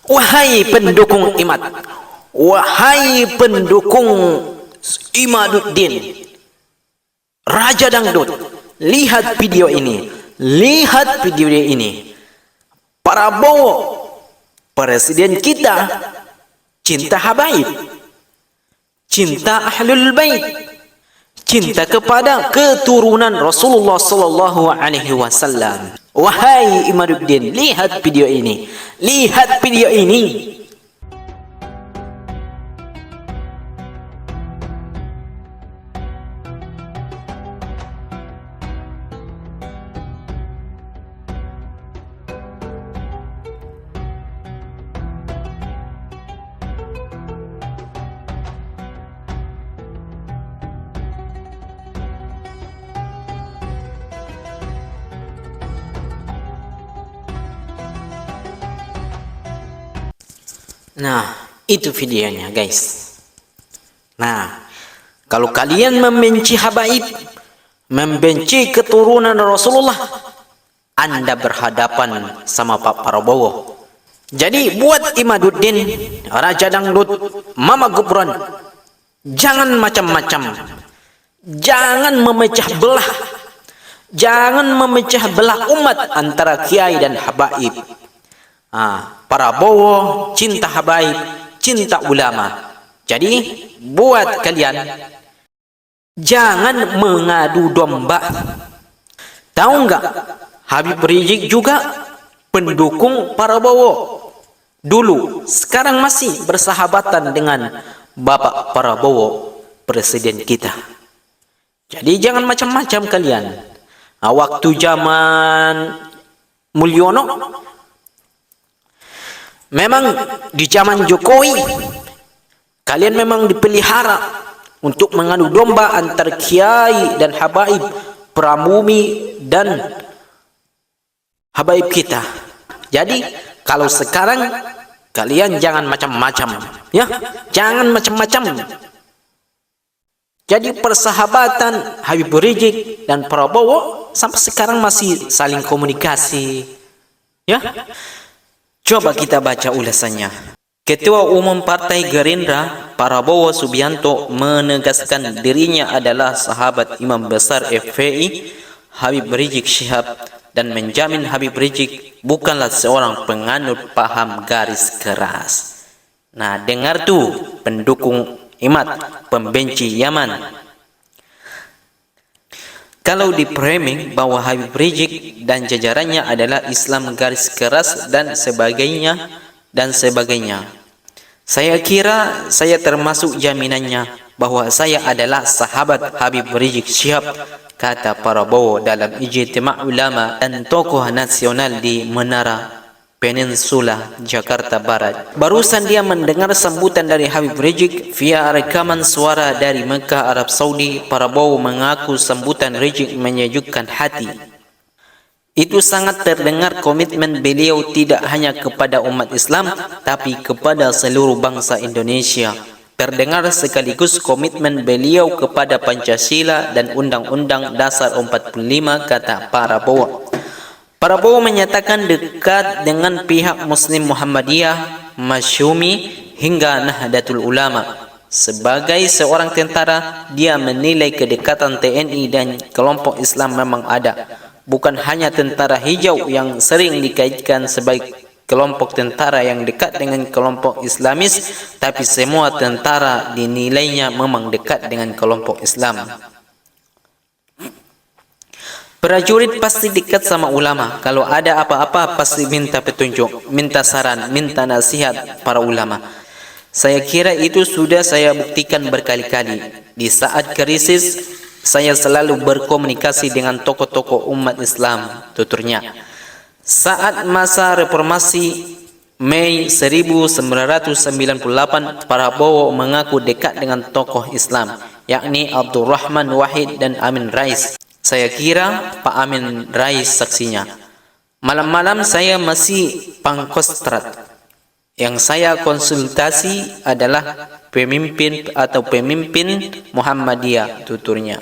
Wahai pendukung Imad, wahai pendukung Imaduddin, Raja Dangdut, lihat video ini, lihat video ini. Prabowo, presiden kita, cinta habaib, cinta ahlul bait, cinta kepada keturunan Rasulullah sallallahu alaihi wasallam. Wahai Imaduddin, lihat video ini, lihat video ini. Nah, itu videonya guys. Nah, kalau kalian membenci habaib, membenci keturunan Rasulullah, Anda berhadapan sama Pak Prabowo. Jadi buat Imaduddin, Raja Dangdut, Mama Gibran, jangan macam-macam. Jangan memecah belah. Jangan memecah belah umat antara kiai dan habaib. Prabowo cinta habaib, cinta ulama. Jadi buat kalian, jangan mengadu domba. Tahu nggak? Habib Rizik juga pendukung Prabowo dulu, sekarang masih bersahabatan dengan Bapak Prabowo, presiden kita. Jadi jangan macam-macam kalian. Waktu zaman Mulyono, memang di zaman Jokowi, kalian memang dipelihara untuk mengadu domba antar kiai dan habaib, Pramumi dan habaib kita. Jadi kalau sekarang kalian jangan macam-macam, ya, jangan macam-macam. Jadi persahabatan Habib Rizik dan Prabowo sampai sekarang masih saling komunikasi, ya. Coba kita baca ulasannya. Ketua Umum Partai Gerindra, Prabowo Subianto, menegaskan dirinya adalah sahabat Imam Besar FPI, Habib Rizik Syihab, dan menjamin Habib Rizik bukanlah seorang penganut paham garis keras. Nah, dengar tuh pendukung Imad, pembenci Yaman. Kalau di framing bahwa Habib Rizik dan jajarannya adalah Islam garis keras dan sebagainya, saya kira saya termasuk jaminannya bahwa saya adalah sahabat Habib Rizik Syihab, kata Prabowo dalam ijtima' ulama dan tokoh nasional di Menara Peninsula, Jakarta Barat. Barusan dia mendengar sambutan dari Habib Rizik via rekaman suara dari Mekah, Arab Saudi. Prabowo mengaku sambutan Rizik menyejukkan hati. Itu sangat terdengar komitmen beliau tidak hanya kepada umat Islam, tapi kepada seluruh bangsa Indonesia. Terdengar sekaligus komitmen beliau kepada Pancasila dan Undang-Undang Dasar 45, kata Prabowo. Prabowo menyatakan dekat dengan pihak Muslim Muhammadiyah, Masyumi, hingga Nahdlatul Ulama. Sebagai seorang tentara, dia menilai kedekatan TNI dan kelompok Islam memang ada. Bukan hanya tentara hijau yang sering dikaitkan sebagai kelompok tentara yang dekat dengan kelompok Islamis, tapi semua tentara dinilainya memang dekat dengan kelompok Islam. Prajurit pasti dekat sama ulama. Kalau ada apa-apa pasti minta petunjuk, minta saran, minta nasihat para ulama. Saya kira itu sudah saya buktikan berkali-kali. Di saat krisis, saya selalu berkomunikasi dengan tokoh-tokoh umat Islam, tuturnya. Saat masa reformasi Mei 1998, Prabowo mengaku dekat dengan tokoh Islam, yakni Abdurrahman Wahid dan Amin Rais. Saya kira Pak Amin Rais saksinya. Malam-malam saya masih pangkostrat. Yang saya konsultasi adalah pemimpin Muhammadiyah, tuturnya.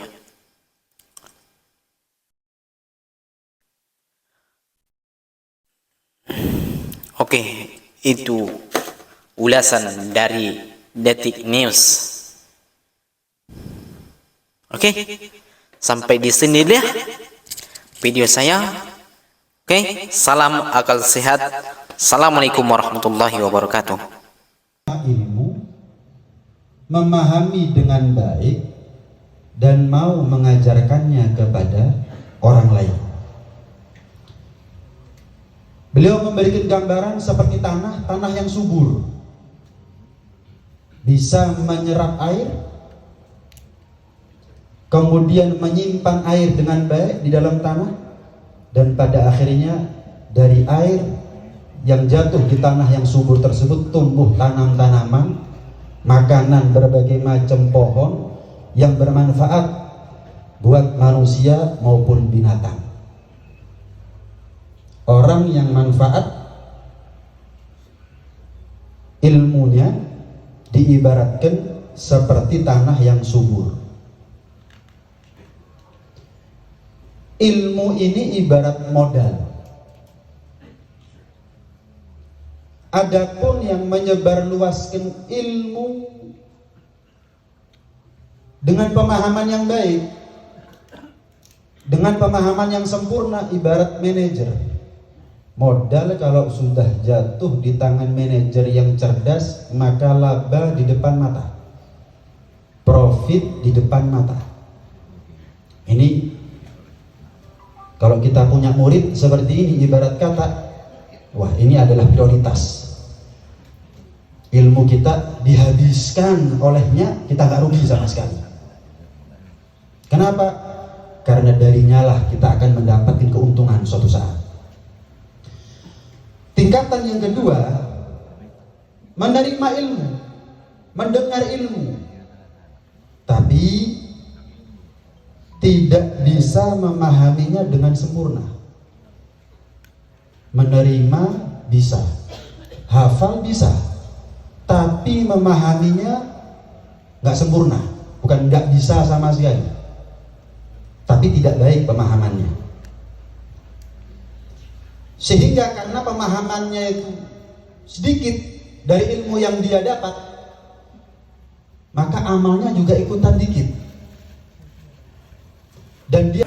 Oke, Itu ulasan dari Detik News. Oke, sampai di sini deh video saya. Oke, salam akal sehat. Assalamualaikum warahmatullahi wabarakatuh. Ilmu, memahami dengan baik dan mau mengajarkannya kepada orang lain. Beliau memberikan gambaran seperti tanah yang subur, bisa menyerap air, kemudian menyimpan air dengan baik di dalam tanah, dan pada akhirnya dari air yang jatuh di tanah yang subur tersebut tumbuh tanam-tanaman, makanan berbagai macam pohon yang bermanfaat buat manusia maupun binatang. Orang yang manfaat ilmunya diibaratkan seperti tanah yang subur. Ilmu ini ibarat modal. Adapun yang menyebarluaskan ilmu dengan pemahaman yang baik, dengan pemahaman yang sempurna, ibarat manajer. Modal kalau sudah jatuh di tangan manajer yang cerdas, maka laba di depan mata, profit di depan mata. Ini kalau kita punya murid seperti ini, ibarat kata, wah ini adalah prioritas. Ilmu kita dihabiskan olehnya, kita nggak rugi sama sekali. Kenapa? Karena darinya lah kita akan mendapatkan keuntungan suatu saat. Tingkatan yang kedua, menerima ilmu, mendengar ilmu, tapi tidak bisa memahaminya dengan sempurna. Menerima bisa, hafal bisa, tapi memahaminya nggak sempurna. Bukan nggak bisa sama sekali, tapi tidak baik pemahamannya. Sehingga karena pemahamannya itu sedikit dari ilmu yang dia dapat, maka amalnya juga ikutan dikit. Dan dia